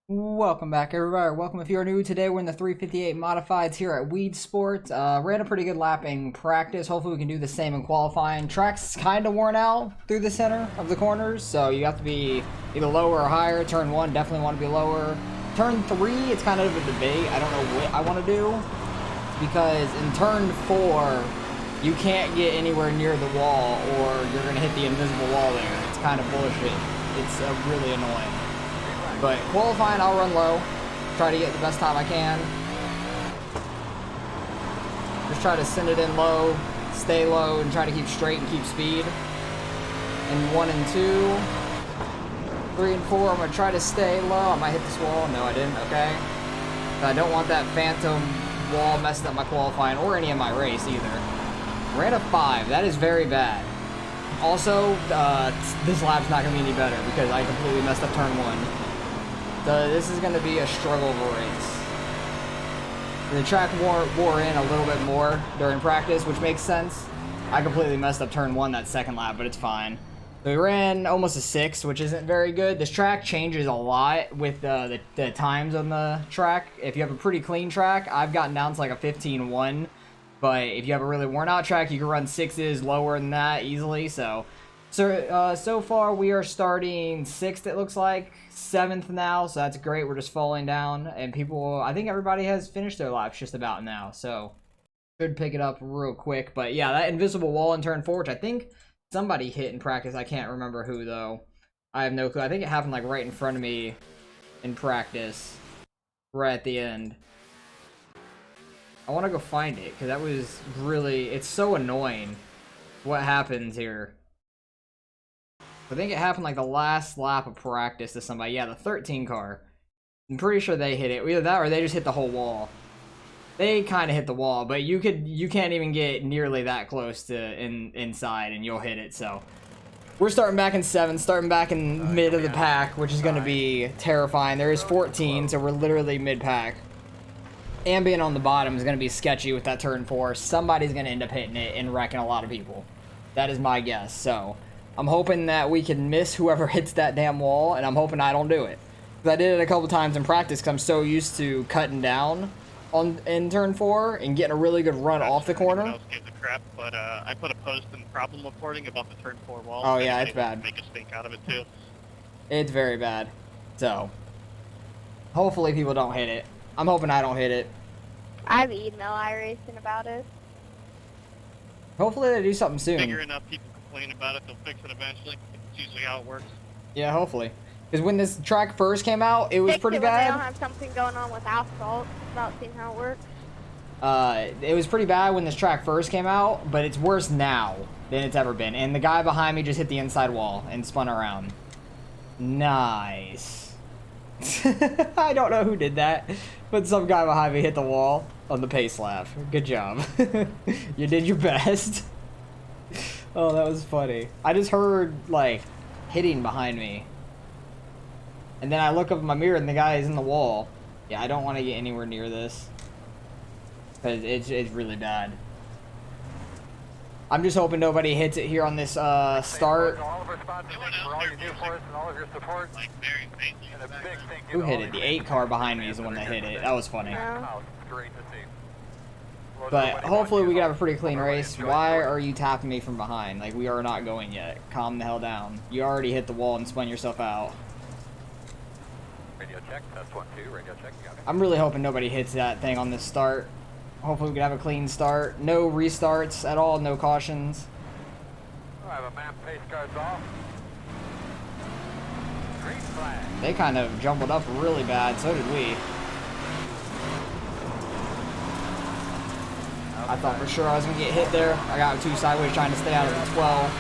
Welcome back, everybody. Welcome if you're new. Today we're in the 358 modifieds here at Weedsport. Ran a pretty good lap in practice. Hopefully we can do the same in qualifying. Track's kind of worn out through the center of the corners, so you have to be either lower or higher. Turn 1, definitely want to be lower. Turn 3, it's kind of a debate. I don't know what I want to do, because in turn 4, you can't get anywhere near the wall or you're going to hit the invisible wall there. It's kind of bullshit. It's really annoying. But qualifying, I'll run low. Try to get the best time I can. Just try to send it in low, stay low, and try to keep straight and keep speed. And 1 and 2. 3 and 4, I'm going to try to stay low. I might hit this wall. No, I didn't. Okay. I don't want that phantom wall messing up my qualifying or any of my race either. Ran a 5. That is very bad. Also, this lap's not going to be any better because I completely messed up turn 1. This is going to be a struggle of a race. The track wore in a little bit more during practice, which makes sense. I completely messed up turn 1 that second lap, but it's fine. So we ran almost a 6, which isn't very good. This track changes a lot with the times on the track. If you have a pretty clean track, I've gotten down to like a 15-1. But if you have a really worn out track, you can run 6s lower than that easily. So far we are starting 6th, it looks like. 7th now, so that's great. We're just falling down, and I think everybody has finished their laps just about now, so should pick it up real quick. But yeah, that invisible wall in turn 4, which I think somebody hit in practice. I can't remember who though. I have no clue. I think it happened like right in front of me in practice, right at the end. I want to go find it because that was really, it's so annoying what happens here. I think it happened like the last lap of practice to somebody. Yeah, the 13 car. I'm pretty sure they hit it. Either that or they just hit the whole wall. They kind of hit the wall, but you can't even get nearly that close to inside and you'll hit it. So we're starting back in 7th, starting back in mid of the pack, which is going to be terrifying. There is 14, so we're literally mid-pack. And being on the bottom is going to be sketchy with that turn 4. Somebody's going to end up hitting it and wrecking a lot of people. That is my guess. So I'm hoping that we can miss whoever hits that damn wall, and I'm hoping I don't do it. Because I did it a couple times in practice because I'm so used to cutting down in turn 4 and getting a really good run off the corner. Else gave the crap, but I put a post in problem reporting about the turn 4 wall. Oh yeah, it's bad. Make a stink out of it too. It's very bad. So hopefully people don't hit it. I'm hoping I don't hit it. I've emailed iRacing about it. Hopefully they do something soon. Figure enough people complain about it, they'll fix it eventually. It's usually how it works. Yeah, hopefully. Because when this track first came out, it was pretty bad. They don't have something going on with asphalt. It's about seeing how it works. It was pretty bad when this track first came out, but it's worse now than it's ever been. And the guy behind me just hit the inside wall and spun around. Nice. I don't know who did that, but some guy behind me hit the wall on the pace lap. Good job. You did your best. Oh, that was funny. I just heard, like, hitting behind me. And then I look up in my mirror and the guy is in the wall. Yeah, I don't want to get anywhere near this. Because it's really bad. I'm just hoping nobody hits it here on this start. Who hit it? The 8 car behind me is the one that hit it. That was funny. But hopefully we can have a pretty clean race. Why are you tapping me from behind? Like, we are not going yet. Calm the hell down. You already hit the wall and spun yourself out. Radio check, test 1, 2, radio check, got it. I'm really hoping nobody hits that thing on this start. Hopefully we can have a clean start. No restarts at all, no cautions. I have a map, pace cards off. Green flag. They kind of jumbled up really bad, so did we. I thought for sure I was going to get hit there. I got 2 sideways trying to stay out of the 12.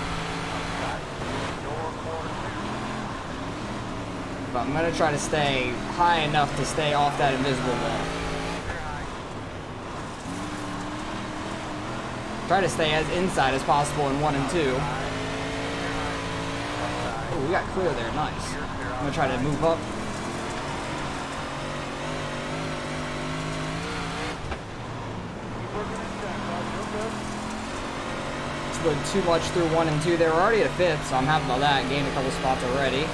But I'm going to try to stay high enough to stay off that invisible wall. Try to stay as inside as possible in 1 and 2. Oh, we got clear there. Nice. I'm going to try to move up. Slid too much through 1 and 2. They were already at 5th, so I'm happy about that. Gained a couple spots already.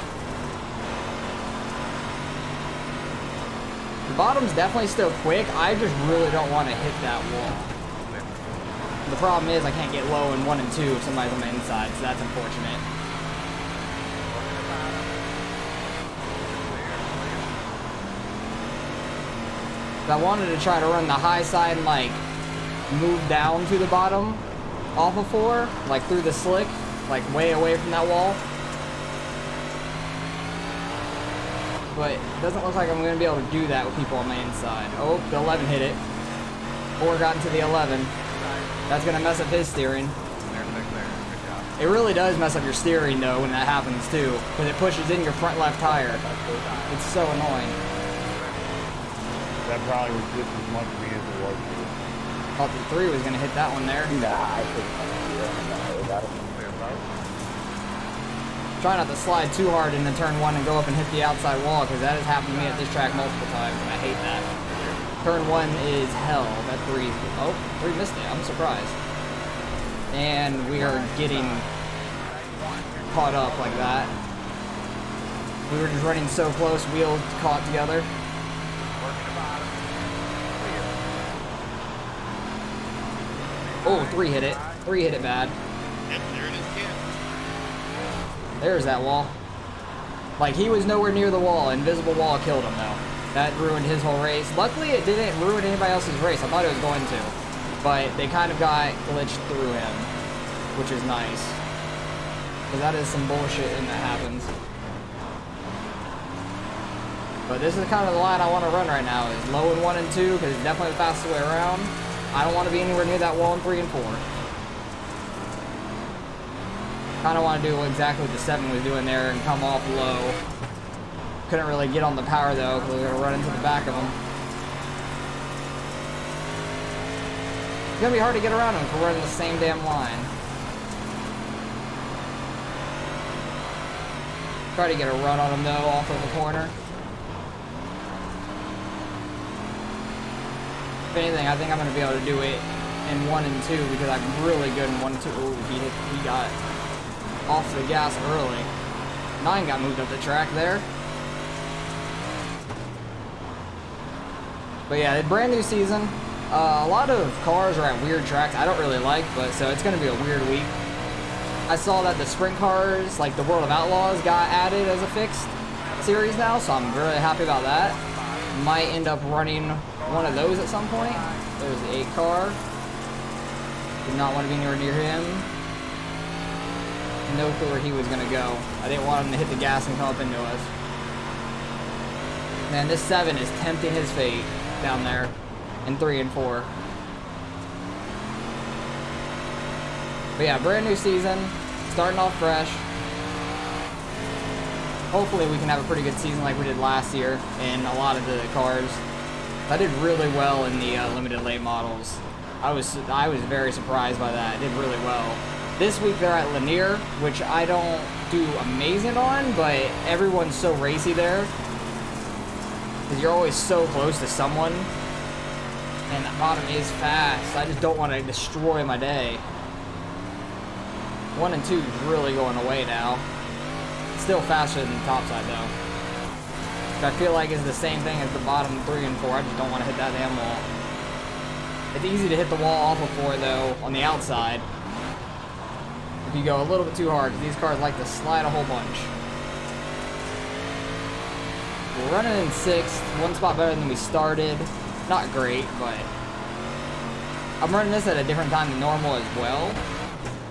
The bottom's definitely still quick. I just really don't want to hit that wall. The problem is I can't get low in 1 and 2 if somebody's on the inside, so that's unfortunate. I wanted to try to run the high side and like move down to the bottom off of 4, like through the slick, like way away from that wall. But it doesn't look like I'm going to be able to do that with people on the inside. Oh, the 11 hit it. 4 got into the 11. That's going to mess up his steering. It really does mess up your steering though when that happens too, because it pushes in your front left tire. It's so annoying. That probably was just as much me as it was for you. Thought the 3 was going to hit that one there. Nah, I couldn't see that. Try not to slide too hard into turn 1 and go up and hit the outside wall, because that has happened to me at this track multiple times, and I hate that. Turn 1 is hell. That 3, oh, 3 missed it. I'm surprised. And we are getting caught up like that. We were just running so close, wheels caught together. Oh, 3 hit it. 3 hit it bad. Yep, there it is again. There's that wall. Like, he was nowhere near the wall. Invisible wall killed him, though. That ruined his whole race. Luckily, it didn't ruin anybody else's race. I thought it was going to. But they kind of got glitched through him, which is nice. Because that is some bullshit and that happens. But this is kind of the line I want to run right now, is low in 1 and 2, because it's definitely the fastest way around. I don't want to be anywhere near that wall in 3 and 4. Kind of want to do exactly what the 7 was doing there and come off low. Couldn't really get on the power though, because we were going to run into the back of them. It's going to be hard to get around them if we're running the same damn line. Try to get a run on them though, off of the corner. If anything, I think I'm going to be able to do it in 1 and 2 because I'm really good in 1 and 2. Ooh, he got off the gas early. 9 got moved up the track there. But yeah, brand new season. A lot of cars are at weird tracks I don't really like, but so it's going to be a weird week. I saw that the sprint cars, like the World of Outlaws, got added as a fixed series now, so I'm really happy about that. Might end up running one of those at some point. There's the 8 car. Did not want to be anywhere near him. No clue where he was going to go. I didn't want him to hit the gas and come up into us. Man, this 7 is tempting his fate down there in 3 and 4. But yeah, brand new season. Starting off fresh. Hopefully we can have a pretty good season like we did last year in a lot of the cars. I did really well in the limited late models. I was very surprised by that. I did really well. This week they're at Lanier, which I don't do amazing on, but everyone's so racy there. Because you're always so close to someone. And the bottom is fast. I just don't want to destroy my day. 1 and 2 is really going away now. Still faster than the top side though. Which I feel like is the same thing as the bottom 3 and 4. I just don't want to hit that damn wall. It's easy to hit the wall off of 4 though on the outside. If you go a little bit too hard, because these cars like to slide a whole bunch. We're running in 6th, 1 spot better than we started. Not great, but I'm running this at a different time than normal as well.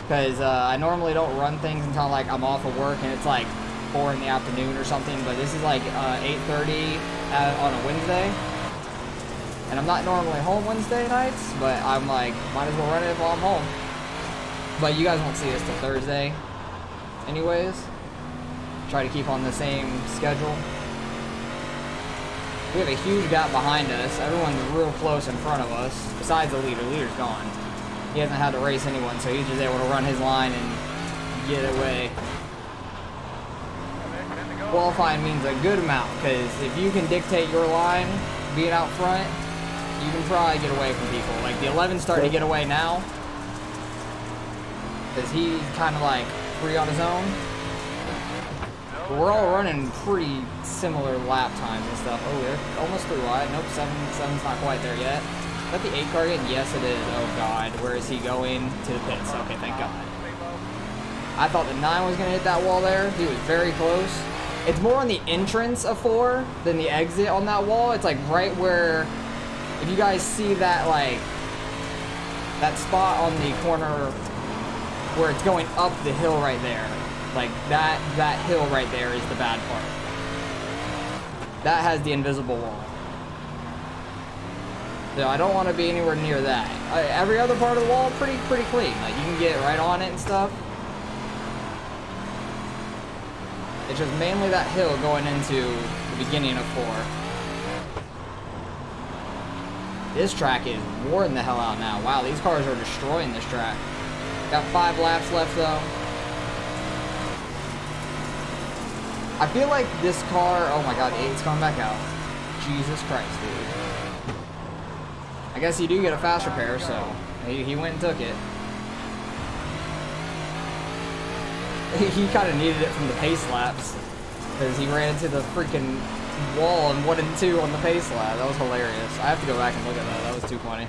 Because I normally don't run things until like I'm off of work and it's like 4 in the afternoon or something, but this is like 8:30 on a Wednesday. And I'm not normally home Wednesday nights, but I'm like, might as well run it while I'm home. But you guys won't see this till Thursday anyways. Try to keep on the same schedule. We have a huge gap behind us. Everyone's real close in front of us, besides the leader. The leader's gone. He hasn't had to race anyone, so he's just able to run his line and get away. Qualifying means a good amount, because if you can dictate your line being out front, you can probably get away from people. Like the 11's starting to get away now, because he's kind of like free on his own. But we're all running pretty similar lap times and stuff. Oh, they're almost through wide. Nope, 7's not quite there yet. Is that the 8 car again? Yes, it is. Oh, God. Where is he going? To the pits. Okay, thank God. I thought the 9 was going to hit that wall there. He was very close. It's more on the entrance of 4 than the exit on that wall. It's like right where, if you guys see that, like, that spot on the corner where it's going up the hill right there. Like, that hill right there is the bad part. That has the invisible wall. So I don't want to be anywhere near that. Every other part of the wall, pretty clean. Like, you can get right on it and stuff. It's just mainly that hill going into the beginning of 4. This track is wearing the hell out now. Wow, these cars are destroying this track. Got 5 laps left, though. I feel like this car... Oh my God, 8's coming back out. Jesus Christ, dude. I guess you do get a fast repair, so he went and took it. He kind of needed it from the pace laps because he ran into the freaking wall in 1 and 2 on the pace lap. That was hilarious. I have to go back and look at that. That was too funny.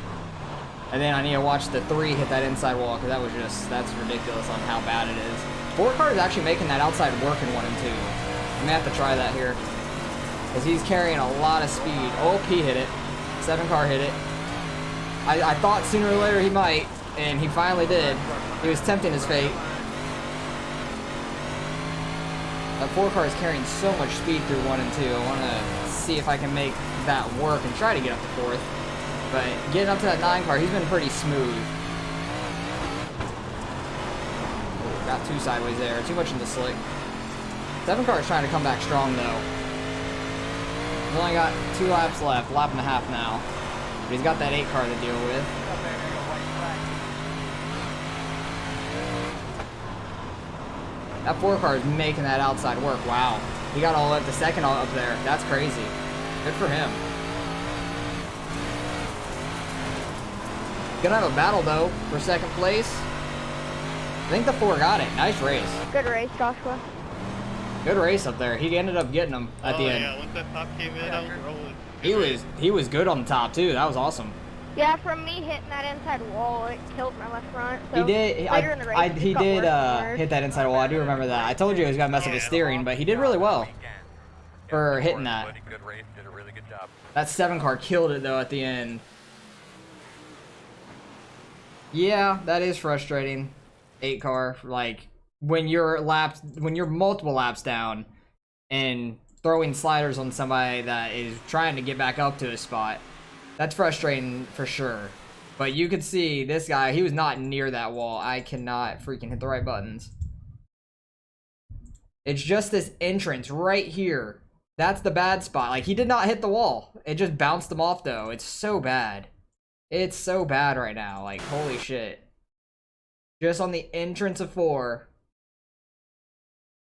And then I need to watch the 3 hit that inside wall because that was just, that's ridiculous on how bad it is. 4 car is actually making that outside work in 1 and 2. I'm gonna have to try that here because he's carrying a lot of speed. Oh, he hit it. 7 car hit it. I thought sooner or later he might, and he finally did. He was tempting his fate. That 4 car is carrying so much speed through 1 and 2. I want to see if I can make that work and try to get up to 4th. But getting up to that 9 car, he's been pretty smooth. Oh, got 2 sideways there. Too much in the slick. 7 car is trying to come back strong, though. He's only got 2 laps left. Lap and a half now. But he's got that 8 car to deal with. That 4 car is making that outside work. Wow. He got all the way up to 2nd all up there. That's crazy. Good for him. Gonna have a battle, though, for 2nd place. I think the 4 got it. Nice race. Good race, Joshua. Good race up there. He ended up getting him at the end. Yeah, once that top came in, I was rolling. He was good on the top, too. That was awesome. Yeah, from me hitting that inside wall, it killed my left front. So he did. later in the race, it He got did worse and worse. hit that inside wall. I do remember that. I told you he was gonna mess up his steering, but he did really well for hitting that. Good race, did a really good job. That 7 car killed it though at the end. Yeah, that is frustrating. 8 car, like when you're multiple laps down and throwing sliders on somebody that is trying to get back up to a spot. That's frustrating for sure. But you could see this guy, he was not near that wall. I cannot freaking hit the right buttons. It's just this entrance right here. That's the bad spot. Like, he did not hit the wall. It just bounced him off, though. It's so bad. It's so bad right now. Like, holy shit. Just on the entrance of 4.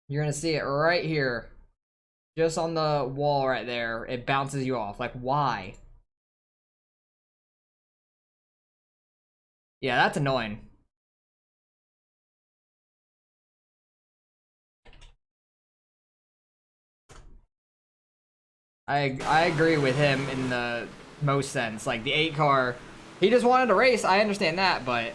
You're going to see it right here. Just on the wall right there. It bounces you off. Like, why? Yeah, that's annoying. I agree with him in the most sense. Like, the 8 car, he just wanted to race. I understand that, but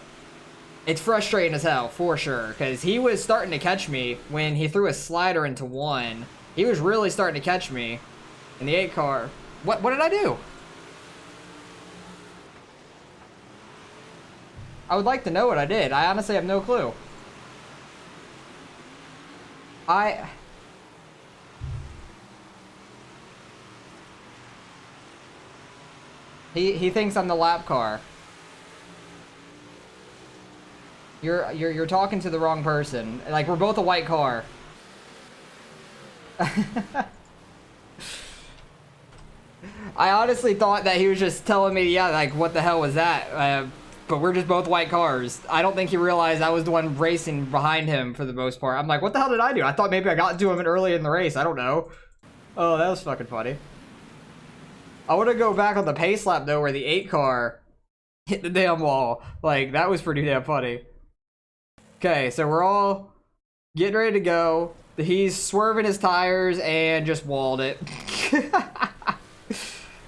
it's frustrating as hell, for sure. Because he was starting to catch me when he threw a slider into 1. He was really starting to catch me in the 8 car. What did I do? I would like to know what I did. I honestly have no clue. He thinks I'm the lap car. You're talking to the wrong person. Like, we're both a white car. I honestly thought that he was just telling me, yeah, like, what the hell was that? But we're just both white cars. I don't think he realized I was the one racing behind him for the most part. I'm like, what the hell did I do? I thought maybe I got to him early in the race. I don't know. Oh, that was fucking funny. I want to go back on the pace lap, though, where the 8 car hit the damn wall. Like, that was pretty damn funny. Okay, so we're all getting ready to go. he's swerving his tires and just walled it.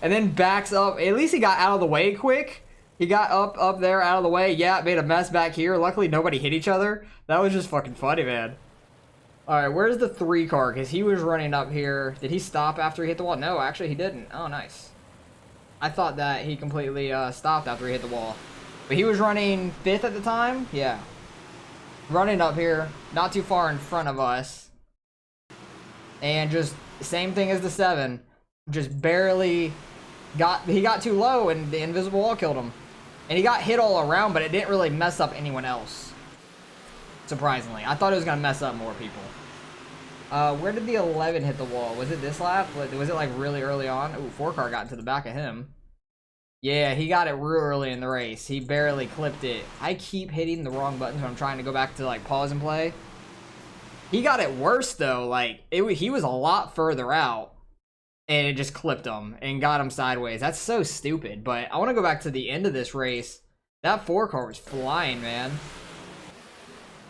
And then backs up. At least he got out of the way quick. He got up there out of the way. Yeah, it made a mess back here. Luckily, nobody hit each other. That was just fucking funny, man. All right, where's the 3 car? Because he was running up here. Did he stop after he hit the wall? No, actually, he didn't. Oh, nice. I thought that he completely stopped after he hit the wall. But he was running 5th at the time? Yeah. Running up here, not too far in front of us. And just same thing as the 7. Just barely he got too low and the invisible wall killed him. And he got hit all around, but it didn't really mess up anyone else. Surprisingly. I thought it was going to mess up more people. Where did the 11 hit the wall? Was it this lap? Was it like really early on? Ooh, 4 car got into the back of him. Yeah, he got it real early in the race. He barely clipped it. I keep hitting the wrong buttons when I'm trying to go back to like pause and play. He got it worse though. Like he was a lot further out. And it just clipped him and got him sideways. That's so stupid. But I want to go back to the end of this race. That 4 car was flying, man.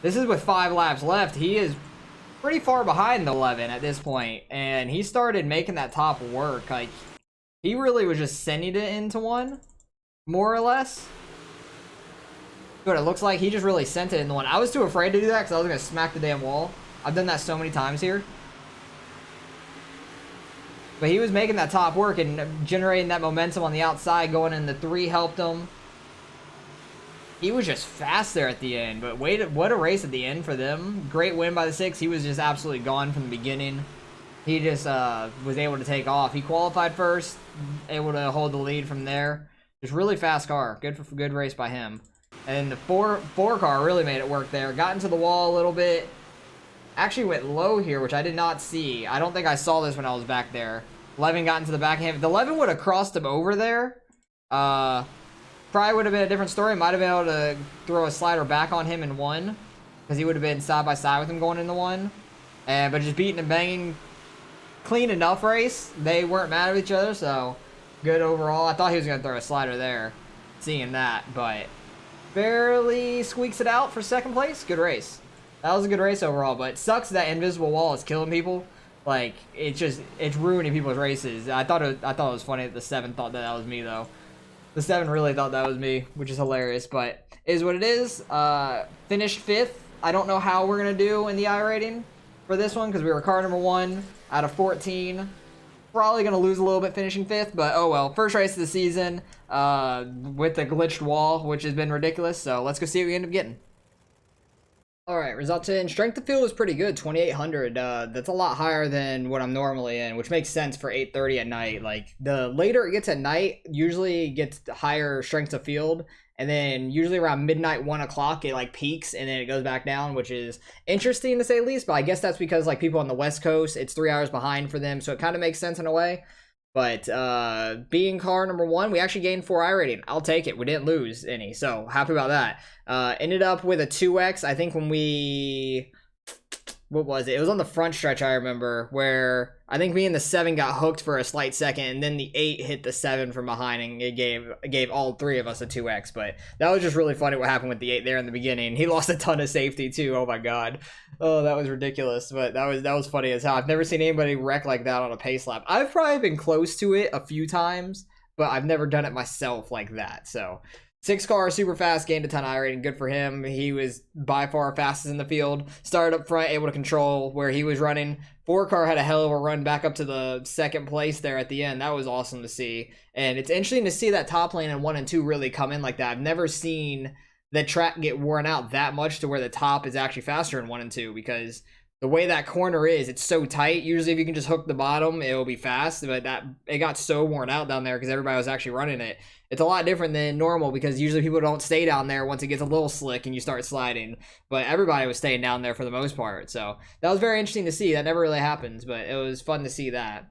This is with 5 laps left. He is pretty far behind the 11 at this point. And he started making that top work. Like, he really was just sending it into one, more or less. But it looks like he just really sent it into one. I was too afraid to do that because I was going to smack the damn wall. I've done that so many times here. But he was making that top work and generating that momentum on the outside. Going in the 3 helped him. He was just fast there at the end. But wait, what a race at the end for them. Great win by the 6. He was just absolutely gone from the beginning. He just was able to take off. He qualified first. Able to hold the lead from there. Just really fast car. Good race by him. And the 4 car really made it work there. Got into the wall a little bit. Actually went low here, which I did not see. I don't think I saw this when I was back there. 11 got into the back of him. The 11 would have crossed him over there. Probably would have been a different story. Might have been able to throw a slider back on him in 1. Because he would have been side by side with him going into 1. But just beating and banging. Clean enough race. They weren't mad at each other, so good overall. I thought he was going to throw a slider there. Seeing that, but barely squeaks it out for 2nd place. Good race. That was a good race overall, but it sucks that invisible wall is killing people. Like, it's ruining people's races. I thought it was funny that the 7 thought that was me, though. The 7 really thought that was me, which is hilarious, but it is what it is. Finished 5th. I don't know how we're going to do in the iRating for this one, because we were car number 1 out of 14. Probably going to lose a little bit finishing 5th, but oh well. First race of the season with the glitched wall, which has been ridiculous, so let's go see what we end up getting. Alright, results in. Strength of field was pretty good, 2,800. That's a lot higher than what I'm normally in, which makes sense for 8:30 at night. Like, the later it gets at night, usually gets higher strength of field, and then usually around midnight, 1 o'clock, it like peaks, and then it goes back down, which is interesting to say the least, but I guess that's because like people on the West Coast, it's 3 hours behind for them, so it kind of makes sense in a way. But being car number 1, we actually gained 4 iRating. I'll take it. We didn't lose any, so happy about that. Ended up with a 2x. I think when we... What was it? It was on the front stretch, I remember, where I think me and the 7 got hooked for a slight second, and then the 8 hit the 7 from behind, and it gave all 3 of us a 2x. But that was just really funny what happened with the 8 there in the beginning. He lost a ton of safety, too. Oh, my God. Oh, that was ridiculous. But that was funny as hell. I've never seen anybody wreck like that on a pace lap. I've probably been close to it a few times, but I've never done it myself like that. So 6 car, super fast, gained a ton of iRating. Good for him. He was by far fastest in the field. Started up front, able to control where he was running. 4 car had a hell of a run back up to the 2nd place there at the end. That was awesome to see. And it's interesting to see that top lane in 1 and 2 really come in like that. I've never seen the track get worn out that much to where the top is actually faster in 1 and 2, because the way that corner is, it's so tight. Usually if you can just hook the bottom, it'll be fast, but it got so worn out down there because everybody was actually running it. It's a lot different than normal because usually people don't stay down there once it gets a little slick and you start sliding, but everybody was staying down there for the most part. So that was very interesting to see. That never really happens, but it was fun to see that.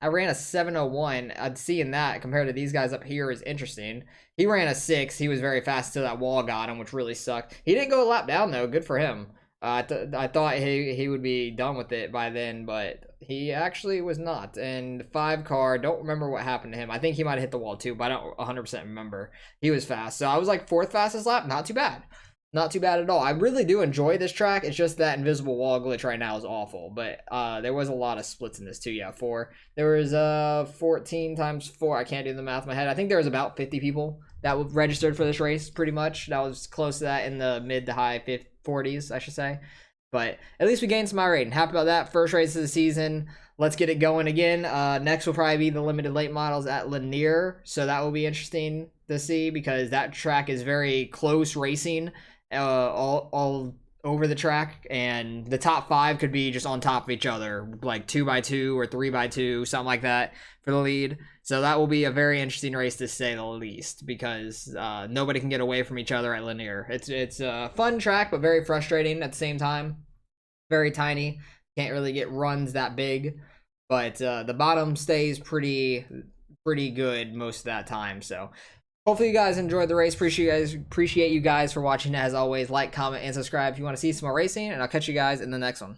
I ran a 7:01. Seeing that compared to these guys up here is interesting. He ran a 6. He was very fast until that wall got him, which really sucked. He didn't go a lap down though. Good for him. I thought he would be done with it by then, but he actually was not. And 5 car, don't remember what happened to him. I think he might have hit the wall too, but I don't 100% remember. He was fast. So I was like 4th fastest lap. Not too bad. Not too bad at all. I really do enjoy this track. It's just that invisible wall glitch right now is awful. But there was a lot of splits in this too. Yeah, 4. There was 14 times 4. I can't do the math in my head. I think there was about 50 people that were registered for this race, pretty much. That was close to that in the mid to high 40s, I should say. But at least we gained some iRating. Happy about that. First race of the season. Let's get it going again. Next will probably be the limited late models at Lanier. So that will be interesting to see because that track is very close racing. All over the track, and the top 5 could be just on top of each other, like 2x2 or 3x2, something like that for the lead. So that will be a very interesting race to say the least, because nobody can get away from each other at Lanier. It's a fun track, but very frustrating at the same time. Very tiny, can't really get runs that big, but the bottom stays pretty good most of that time. So hopefully you guys enjoyed the race. Appreciate you guys for watching. As always, like, comment, and subscribe if you want to see some more racing, and I'll catch you guys in the next one.